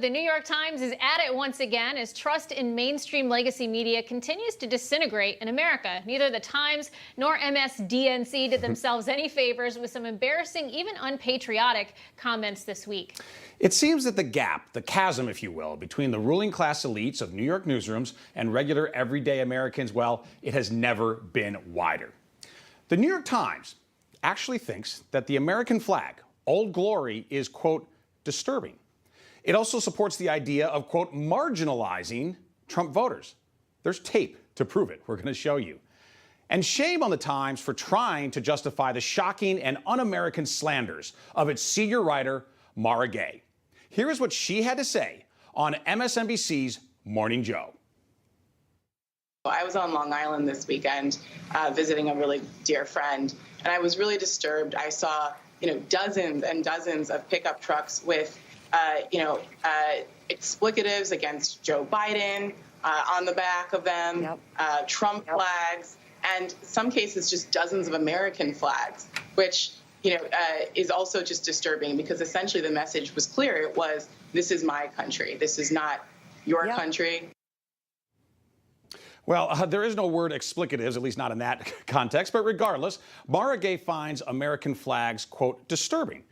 The New York Times is at it once again as trust in mainstream legacy media continues to disintegrate in America. Neither the Times nor MSDNC did themselves any favors with some embarrassing, even unpatriotic comments this week. It seems that the gap, the chasm, if you will, between the ruling class elites of New York newsrooms and regular everyday Americans, well, it has never been wider. The New York Times actually thinks that the American flag, Old Glory, is, quote, disturbing. It also supports the idea of, quote, marginalizing Trump voters. There's tape to prove it. We're going to show you. And shame on the Times for trying to justify the shocking and un-American slanders of its senior writer, Mara Gay. Here is what she had to say on MSNBC's Morning Joe. I was on Long Island this weekend visiting a really dear friend, and I was really disturbed. I saw, dozens and dozens of pickup trucks with explicatives against Joe Biden on the back of them, Trump flags, and some cases just dozens of American flags, which, is also just disturbing because essentially the message was clear. It was, this is my country. This is not your country. Well, there is no word explicatives, at least not in that context. But regardless, Mara Gay finds American flags, quote, disturbing,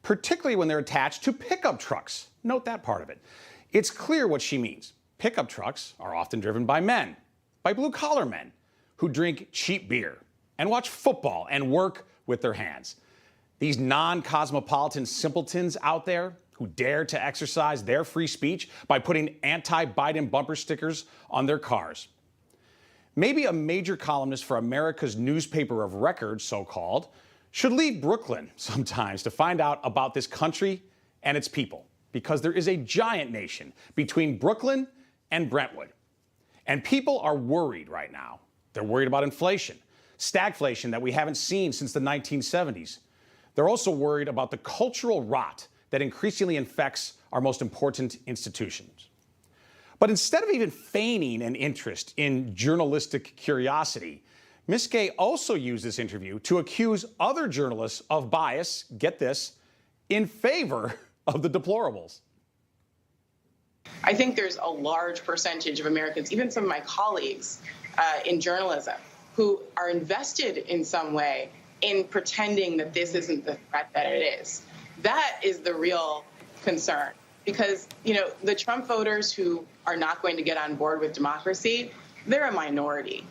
particularly when they're attached to pickup trucks. Note that part of it. It's clear what she means. Pickup trucks are often driven by men, by blue-collar men, who drink cheap beer and watch football and work with their hands. These non-cosmopolitan simpletons out there who dare to exercise their free speech by putting anti-Biden bumper stickers on their cars. Maybe a major columnist for America's newspaper of record, so-called, should leave Brooklyn sometimes to find out about this country and its people, because there is a giant nation between Brooklyn and Brentwood. And people are worried right now. They're worried about inflation, stagflation that we haven't seen since the 1970s. They're also worried about the cultural rot that increasingly infects our most important institutions. But instead of even feigning an interest in journalistic curiosity, Ms. Gay also used this interview to accuse other journalists of bias, get this, in favor of the deplorables. I think there's a large percentage of Americans, even some of my colleagues in journalism, who are invested in some way in pretending that this isn't the threat that it is. That is the real concern. Because, the Trump voters who are not going to get on board with democracy, they're a minority.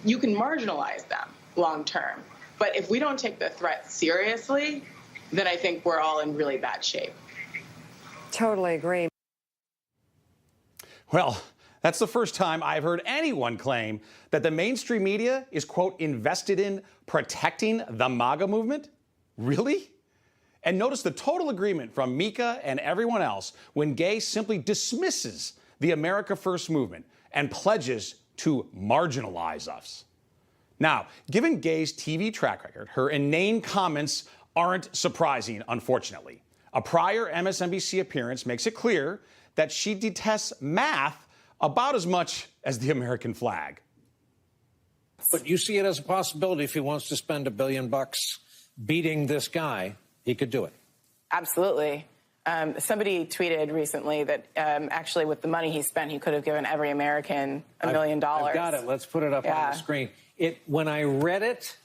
You can marginalize them long term. But if we don't take the threat seriously, then I think we're all in really bad shape. Totally agree. Well, that's the first time I've heard anyone claim that the mainstream media is, quote, invested in protecting the MAGA movement. Really? And notice the total agreement from Mika and everyone else when Gay simply dismisses the America First movement and pledges to marginalize us. Now, given Gay's TV track record, her inane comments aren't surprising, unfortunately. A prior MSNBC appearance makes it clear that she detests math about as much as the American flag. But you see it as a possibility if he wants to spend $1 billion beating this guy, he could do it. Absolutely. Somebody tweeted recently that actually with the money he spent, he could have given every American $1 million. I've got it. Let's put it up on the screen. When I read it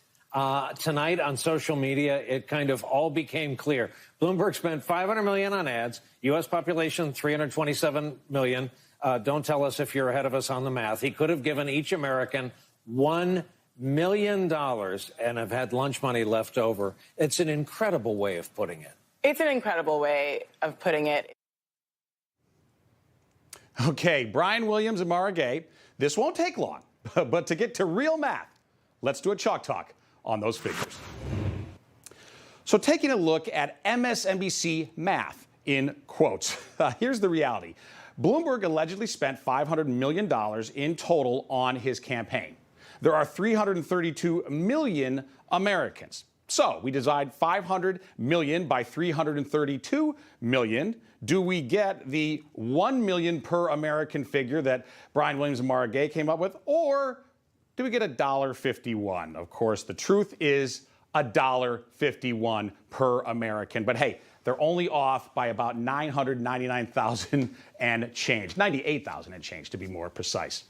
tonight on social media, it kind of all became clear. Bloomberg spent $500 million on ads. U.S. population, 327 million. Don't tell us if you're ahead of us on the math. He could have given each American $1 million and have had lunch money left over. It's an incredible way of putting it. It's an incredible way of putting it. Okay, Brian Williams and Mara Gay, this won't take long, but to get to real math, let's do a chalk talk on those figures. So taking a look at MSNBC math in quotes, here's the reality. Bloomberg allegedly spent $500 million in total on his campaign. There are 332 million Americans. So we divide 500 million by 332 million. Do we get the 1 million per American figure that Brian Williams and Mara Gay came up with? Or do we get $1.51? Of course, the truth is $1.51 per American. But hey, They're only off by about 999,000 and change, 98,000 and change to be more precise.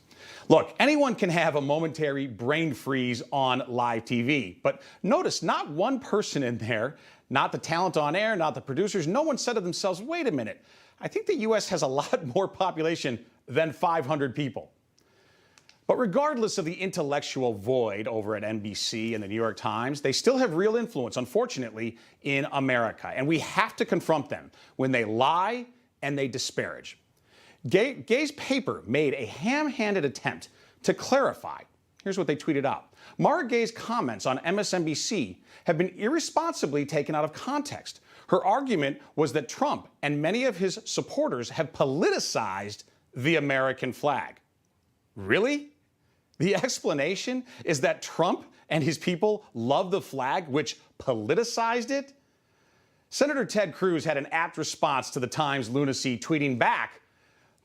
Look, anyone can have a momentary brain freeze on live TV, but notice not one person in there, not the talent on air, not the producers, no one said to themselves, wait a minute, I think the U.S. has a lot more population than 500 people. But regardless of the intellectual void over at NBC and the New York Times, they still have real influence, unfortunately, in America. And we have to confront them when they lie and they disparage. Gay's paper made a ham-handed attempt to clarify. Here's what they tweeted out. Mara Gay's comments on MSNBC have been irresponsibly taken out of context. Her argument was that Trump and many of his supporters have politicized the American flag. Really? The explanation is that Trump and his people love the flag, which politicized it? Senator Ted Cruz had an apt response to the Times' lunacy, tweeting back,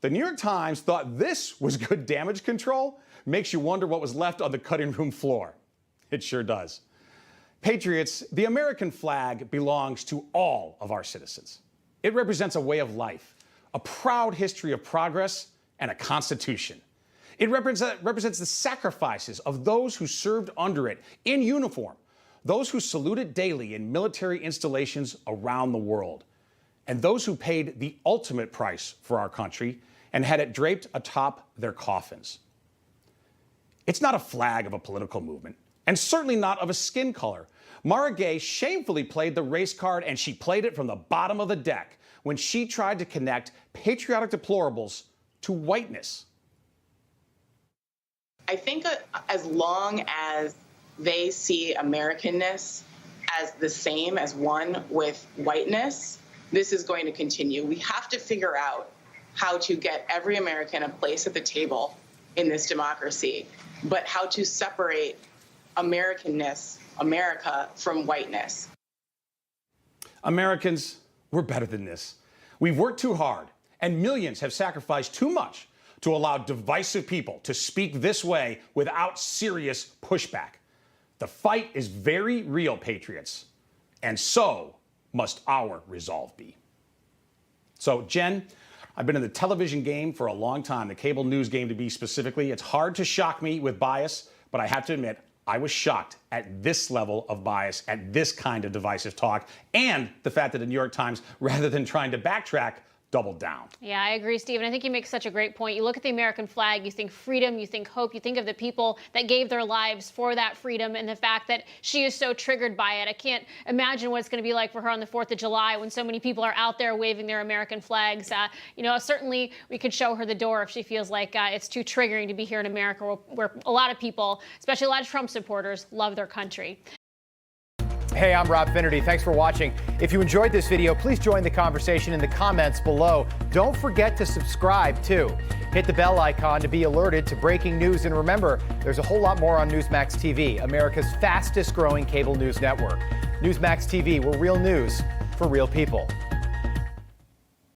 "The New York Times thought this was good damage control? Makes you wonder what was left on the cutting room floor." It sure does. Patriots, the American flag belongs to all of our citizens. It represents a way of life, a proud history of progress, and a constitution. It represents the sacrifices of those who served under it in uniform, those who salute it daily in military installations around the world, and those who paid the ultimate price for our country and had it draped atop their coffins. It's not a flag of a political movement, and certainly not of a skin color. Mara Gay shamefully played the race card, and she played it from the bottom of the deck when she tried to connect patriotic deplorables to whiteness. I think as long as they see Americanness as the same as one with whiteness, this is going to continue. We have to figure out how to get every American a place at the table in this democracy, but how to separate Americanness, America, from whiteness. Americans, we're better than this. We've worked too hard, and millions have sacrificed too much to allow divisive people to speak this way without serious pushback. The fight is very real, patriots, and so must our resolve be. So, Jen, I've been in the television game for a long time, the cable news game to be specifically. It's hard to shock me with bias, but I have to admit, I was shocked at this level of bias, at this kind of divisive talk, and the fact that the New York Times, rather than trying to backtrack, doubled down. Yeah, I agree, Stephen. I think you make such a great point. You look at the American flag, you think freedom, you think hope, you think of the people that gave their lives for that freedom, and the fact that she is so triggered by it. I can't imagine what it's going to be like for her on the 4th of July when so many people are out there waving their American flags. Certainly we could show her the door if she feels like it's too triggering to be here in America, where a lot of people, especially a lot of Trump supporters, love their country. Hey, I'm Rob Finnerty. Thanks for watching. If you enjoyed this video, please join the conversation in the comments below. Don't forget to subscribe, too. Hit the bell icon to be alerted to breaking news. And remember, there's a whole lot more on Newsmax TV, America's fastest growing cable news network. Newsmax TV, we're real news for real people.